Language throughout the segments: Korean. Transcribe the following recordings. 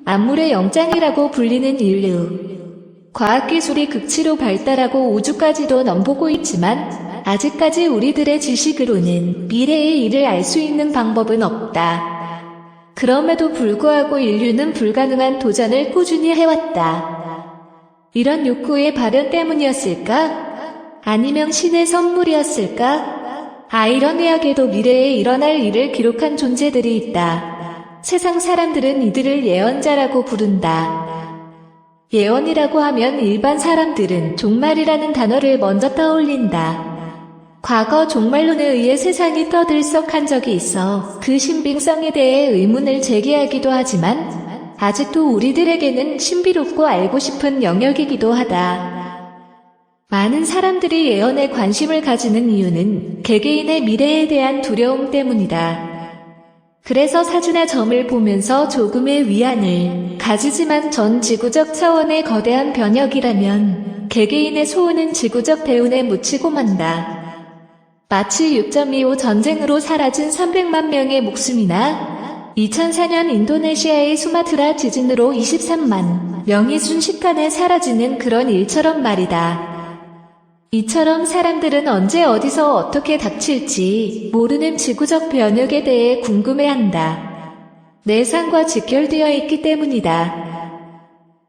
암물의 영장이라고 불리는 인류. 과학기술이 극치로 발달하고 우주까지도 넘보고 있지만 아직까지 우리들의 지식으로는 미래의 일을 알 수 있는 방법은 없다. 그럼에도 불구하고 인류는 불가능한 도전을 꾸준히 해왔다. 이런 욕구의 발현 때문이었을까? 아니면 신의 선물이었을까? 아이러니하게도 미래에 일어날 일을 기록한 존재들이 있다. 세상 사람들은 이들을 예언자라고 부른다. 예언이라고 하면 일반 사람들은 종말이라는 단어를 먼저 떠올린다. 과거 종말론에 의해 세상이 떠들썩한 적이 있어 그 신빙성에 대해 의문을 제기하기도 하지만 아직도 우리들에게는 신비롭고 알고 싶은 영역이기도 하다. 많은 사람들이 예언에 관심을 가지는 이유는 개개인의 미래에 대한 두려움 때문이다. 그래서 사주나 점을 보면서 조금의 위안을 가지지만 전 지구적 차원의 거대한 변혁이라면 개개인의 소원은 지구적 대운에 묻히고 만다. 마치 6.25 전쟁으로 사라진 300만 명의 목숨이나 2004년 인도네시아의 수마트라 지진으로 23만 명이 순식간에 사라지는 그런 일처럼 말이다. 이처럼 사람들은 언제 어디서 어떻게 닥칠지 모르는 지구적 변혁에 대해 궁금해한다. 내 삶과 직결되어 있기 때문이다.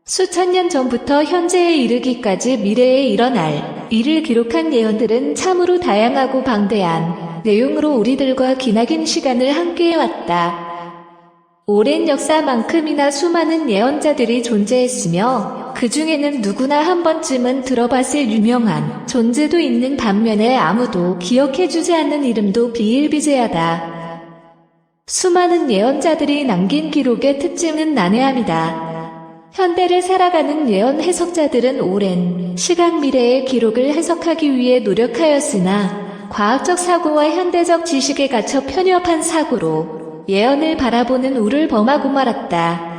수천 년 전부터 현재에 이르기까지 미래에 일어날 일을 기록한 예언들은 참으로 다양하고 방대한 내용으로 우리들과 기나긴 시간을 함께해왔다. 오랜 역사만큼이나 수많은 예언자들이 존재했으며 그 중에는 누구나 한 번쯤은 들어봤을 유명한 존재도 있는 반면에 아무도 기억해주지 않는 이름도 비일비재하다. 수많은 예언자들이 남긴 기록의 특징은 난해함이다. 현대를 살아가는 예언 해석자들은 오랜 시간 미래의 기록을 해석하기 위해 노력하였으나 과학적 사고와 현대적 지식에 갇혀 편협한 사고로 예언을 바라보는 우를 범하고 말았다.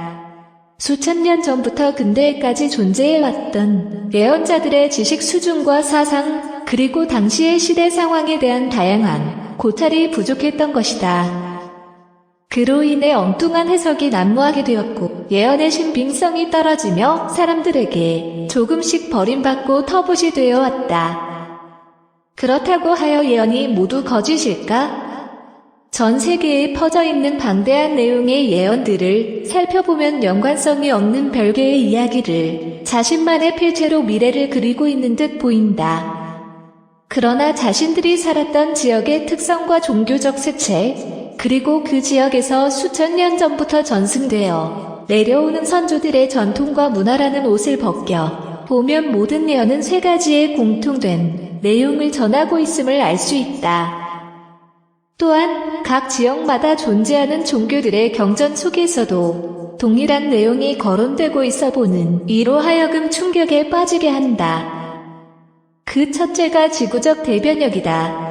수천 년 전부터 근대에까지 존재해왔던 예언자들의 지식 수준과 사상, 그리고 당시의 시대 상황에 대한 다양한 고찰이 부족했던 것이다. 그로 인해 엉뚱한 해석이 난무하게 되었고 예언의 신빙성이 떨어지며 사람들에게 조금씩 버림받고 터부시 되어 왔다. 그렇다고 하여 예언이 모두 거짓일까? 전 세계에 퍼져있는 방대한 내용의 예언들을 살펴보면 연관성이 없는 별개의 이야기를 자신만의 필체로 미래를 그리고 있는 듯 보인다. 그러나 자신들이 살았던 지역의 특성과 종교적 색채, 그리고 그 지역에서 수천 년 전부터 전승되어 내려오는 선조들의 전통과 문화라는 옷을 벗겨 보면 모든 예언은 세 가지의 공통된 내용을 전하고 있음을 알 수 있다. 또한 각 지역마다 존재하는 종교들의 경전 속에서도 동일한 내용이 거론되고 있어 보는 이로 하여금 충격에 빠지게 한다. 그 첫째가 지구적 대변혁이다.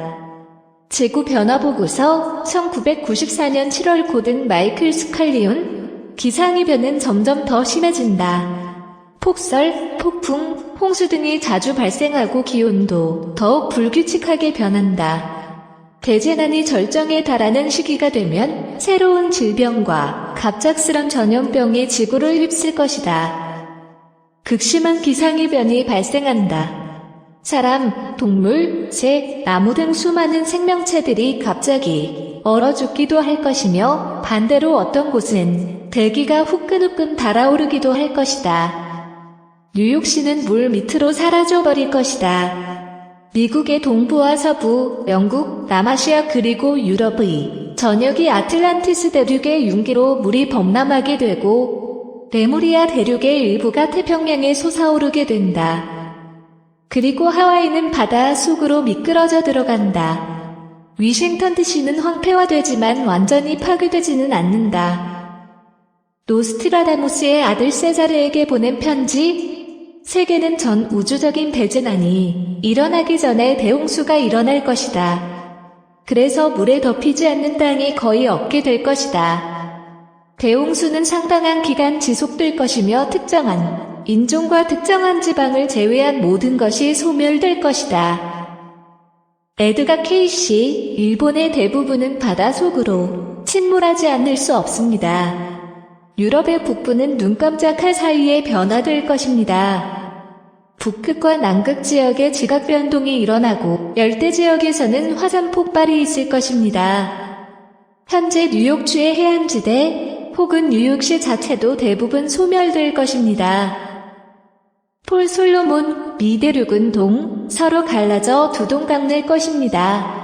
지구 변화 보고서 1994년 7월 고든 마이클 스칼리온 기상이변은 점점 더 심해진다. 폭설, 폭풍, 홍수 등이 자주 발생하고 기온도 더욱 불규칙하게 변한다. 대재난이 절정에 달하는 시기가 되면 새로운 질병과 갑작스런 전염병이 지구를 휩쓸 것이다. 극심한 기상이변이 발생한다. 사람, 동물, 새, 나무 등 수많은 생명체들이 갑자기 얼어 죽기도 할 것이며 반대로 어떤 곳은 대기가 후끈후끈 달아오르기도 할 것이다. 뉴욕시는 물 밑으로 사라져버릴 것이다. 미국의 동부와 서부, 영국, 남아시아 그리고 유럽의 전역이 아틀란티스 대륙의 융기로 물이 범람하게 되고 레무리아 대륙의 일부가 태평양에 솟아오르게 된다. 그리고 하와이는 바다 속으로 미끄러져 들어간다. 위싱턴 DC는 황폐화되지만 완전히 파괴되지는 않는다. 노스트라다무스의 아들 세자르에게 보낸 편지. 세계는 전 우주적인 대재난이 일어나기 전에 대홍수가 일어날 것이다. 그래서 물에 덮이지 않는 땅이 거의 없게 될 것이다. 대홍수는 상당한 기간 지속될 것이며 특정한 인종과 특정한 지방을 제외한 모든 것이 소멸될 것이다. 에드가 케이시, 일본의 대부분은 바다 속으로 침몰하지 않을 수 없습니다. 유럽의 북부는 눈 깜짝할 사이에 변화될 것입니다. 북극과 남극 지역에 지각 변동이 일어나고 열대 지역에서는 화산 폭발이 있을 것입니다. 현재 뉴욕주의 해안지대 혹은 뉴욕시 자체도 대부분 소멸될 것입니다. 폴 솔로몬, 미 대륙은 서로 갈라져 두 동강될 것입니다.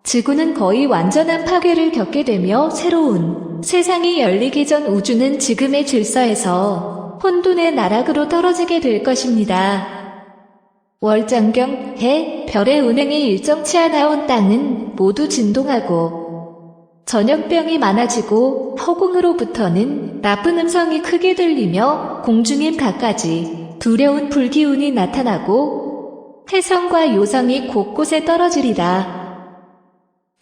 지구는 거의 완전한 파괴를 겪게 되며 새로운 세상이 열리기 전 우주는 지금의 질서에서 혼돈의 나락으로 떨어지게 될 것입니다. 월장경, 해, 별의 운행이 일정치 않아 온 땅은 모두 진동하고 전염병이 많아지고 허공으로부터는 나쁜 음성이 크게 들리며 공중인 갖가지 두려운 불기운이 나타나고 해성과 요성이 곳곳에 떨어지리라.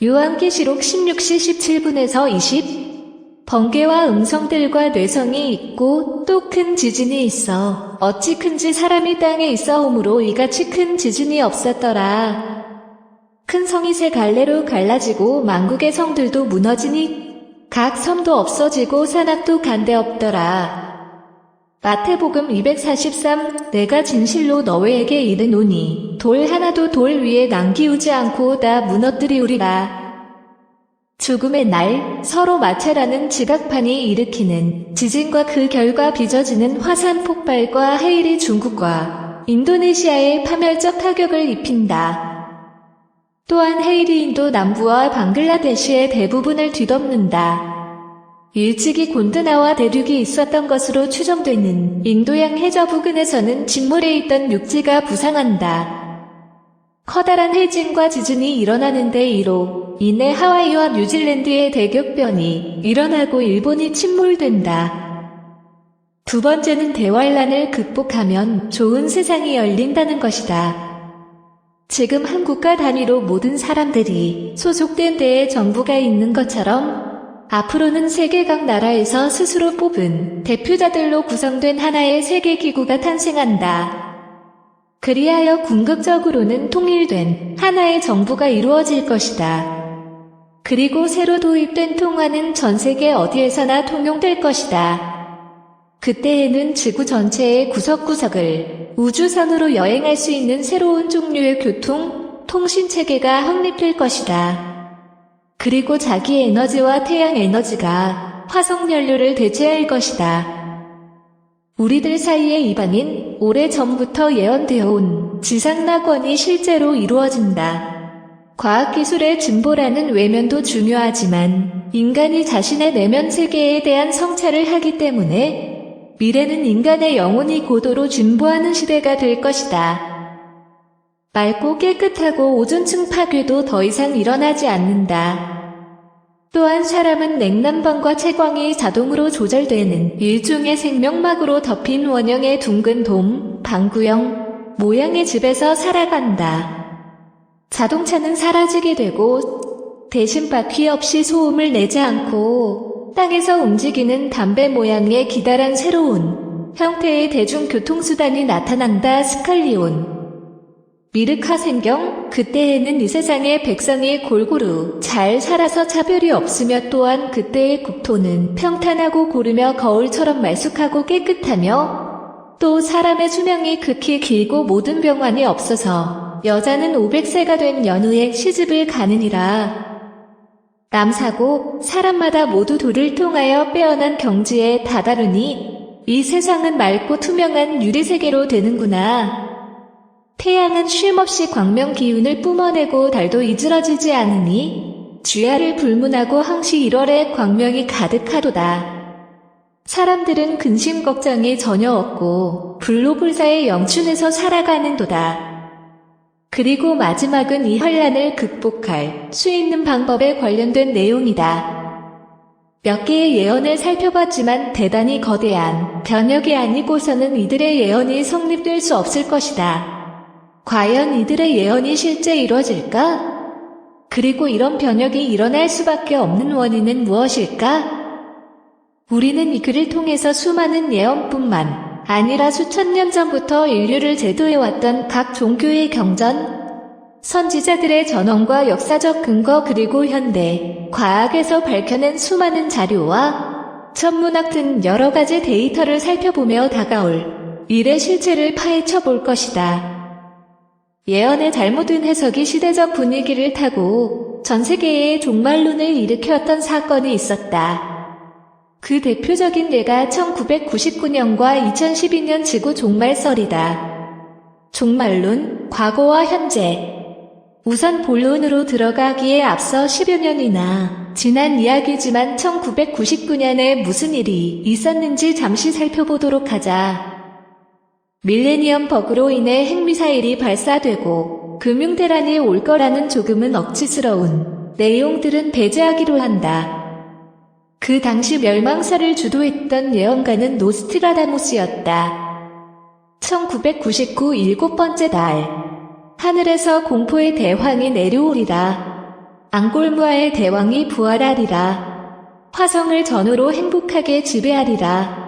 요한계시록 16시 17분에서 20 번개와 음성들과 뇌성이 있고 또 큰 지진이 있어 어찌 큰지 사람이 땅에 있어오므로 이같이 큰 지진이 없었더라. 큰 성이 세 갈래로 갈라지고 만국의 성들도 무너지니 각 섬도 없어지고 산악도 간데없더라. 마태복음 243 내가 진실로 너희에게 이르노니 돌 하나도 돌 위에 남기우지 않고 다 무너뜨리우리라. 죽음의 날, 서로 마체라는 지각판이 일으키는 지진과 그 결과 빚어지는 화산 폭발과 해일이 중국과 인도네시아에 파멸적 타격을 입힌다. 또한 해일이 인도 남부와 방글라데시의 대부분을 뒤덮는다. 일찍이 곤드나와 대륙이 있었던 것으로 추정되는 인도양 해저 부근에서는 진물에 있던 육지가 부상한다. 커다란 해진과 지진이 일어나는데 이로 인해 하와이와 뉴질랜드의 대격변이 일어나고 일본이 침몰된다. 두 번째는 대환란을 극복하면 좋은 세상이 열린다는 것이다. 지금 한 국가 단위로 모든 사람들이 소속된 데에 정부가 있는 것처럼 앞으로는 세계 각 나라에서 스스로 뽑은 대표자들로 구성된 하나의 세계기구가 탄생한다. 그리하여 궁극적으로는 통일된 하나의 정부가 이루어질 것이다. 그리고 새로 도입된 통화는 전 세계 어디에서나 통용될 것이다. 그때에는 지구 전체의 구석구석을 우주선으로 여행할 수 있는 새로운 종류의 교통, 통신 체계가 확립될 것이다. 그리고 자기 에너지와 태양 에너지가 화석 연료를 대체할 것이다. 우리들 사이의 이방인 오래전부터 예언되어 온 지상낙원이 실제로 이루어진다. 과학기술의 진보라는 외면도 중요하지만 인간이 자신의 내면 세계에 대한 성찰을 하기 때문에 미래는 인간의 영혼이 고도로 진보하는 시대가 될 것이다. 맑고 깨끗하고 오존층 파괴도 더 이상 일어나지 않는다. 또한 사람은 냉난방과 채광이 자동으로 조절되는 일종의 생명막으로 덮인 원형의 둥근 돔, 방구형 모양의 집에서 살아간다. 자동차는 사라지게 되고 대신 바퀴 없이 소음을 내지 않고 땅에서 움직이는 담배 모양의 기다란 새로운 형태의 대중교통수단이 나타난다. 스칼리온 미르카생경 그때에는 이 세상의 백성이 골고루 잘 살아서 차별이 없으며 또한 그때의 국토는 평탄하고 고르며 거울처럼 말쑥하고 깨끗하며 또 사람의 수명이 극히 길고 모든 병환이 없어서 여자는 500세가 된 연후에 시집을 가느니라. 남사고 사람마다 모두 돌을 통하여 빼어난 경지에 다다르니 이 세상은 맑고 투명한 유리세계로 되는구나. 태양은 쉼없이 광명 기운을 뿜어내고 달도 이즈러지지 않으니 주야를 불문하고 항시 1월에 광명이 가득하도다. 사람들은 근심 걱정이 전혀 없고 불로불사의 영춘에서 살아가는도다. 그리고 마지막은 이 환란을 극복할 수 있는 방법에 관련된 내용이다. 몇 개의 예언을 살펴봤지만 대단히 거대한 변혁이 아니고서는 이들의 예언이 성립될 수 없을 것이다. 과연 이들의 예언이 실제 이루어질까? 그리고 이런 변혁이 일어날 수밖에 없는 원인은 무엇일까? 우리는 이 글을 통해서 수많은 예언뿐만 아니라 수천 년 전부터 인류를 제도해왔던 각 종교의 경전, 선지자들의 전언과 역사적 근거 그리고 현대 과학에서 밝혀낸 수많은 자료와 천문학 등 여러 가지 데이터를 살펴보며 다가올 일의 실체를 파헤쳐 볼 것이다. 예언의 잘못된 해석이 시대적 분위기를 타고 전 세계에 종말론을 일으켰던 사건이 있었다. 그 대표적인 예가 1999년과 2012년 지구 종말설이다. 종말론, 과거와 현재. 우선 본론으로 들어가기에 앞서 10여 년이나 지난 이야기지만 1999년에 무슨 일이 있었는지 잠시 살펴보도록 하자. 밀레니엄 버그로 인해 핵미사일이 발사되고 금융대란이 올 거라는 조금은 억지스러운 내용들은 배제하기로 한다. 그 당시 멸망설을 주도했던 예언가는 노스트라다무스였다. 1999 일곱번째 날. 하늘에서 공포의 대왕이 내려오리라. 앙골무아의 대왕이 부활하리라. 화성을 전후로 행복하게 지배하리라.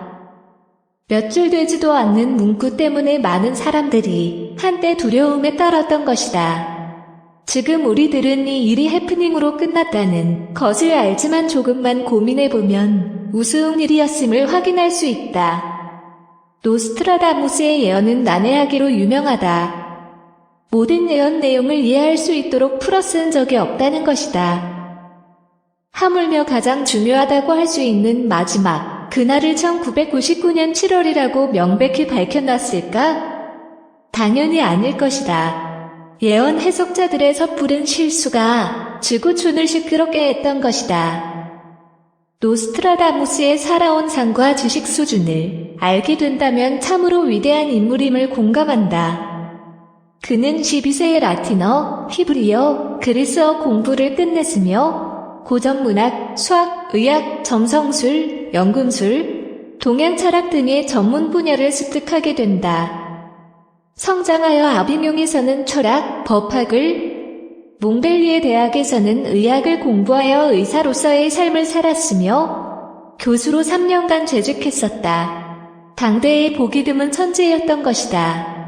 몇 줄 되지도 않는 문구 때문에 많은 사람들이 한때 두려움에 떨었던 것이다. 지금 우리들은 이 일이 해프닝으로 끝났다는 것을 알지만 조금만 고민해보면 우스운 일이었음을 확인할 수 있다. 노스트라다무스의 예언은 난해하기로 유명하다. 모든 예언 내용을 이해할 수 있도록 풀어 쓴 적이 없다는 것이다. 하물며 가장 중요하다고 할 수 있는 마지막 그날을 1999년 7월이라고 명백히 밝혀놨을까? 당연히 아닐 것이다. 예언 해석자들의 섣부른 실수가 지구촌을 시끄럽게 했던 것이다. 노스트라다무스의 살아온 삶과 지식 수준을 알게 된다면 참으로 위대한 인물임을 공감한다. 그는 12세의 라틴어, 히브리어, 그리스어 공부를 끝냈으며 고전문학, 수학, 의학, 점성술, 연금술, 동양 철학 등의 전문 분야를 습득하게 된다. 성장하여 아비뇽에서는 철학, 법학을, 몽벨리에 대학에서는 의학을 공부하여 의사로서의 삶을 살았으며 교수로 3년간 재직했었다. 당대의 보기 드문 천재였던 것이다.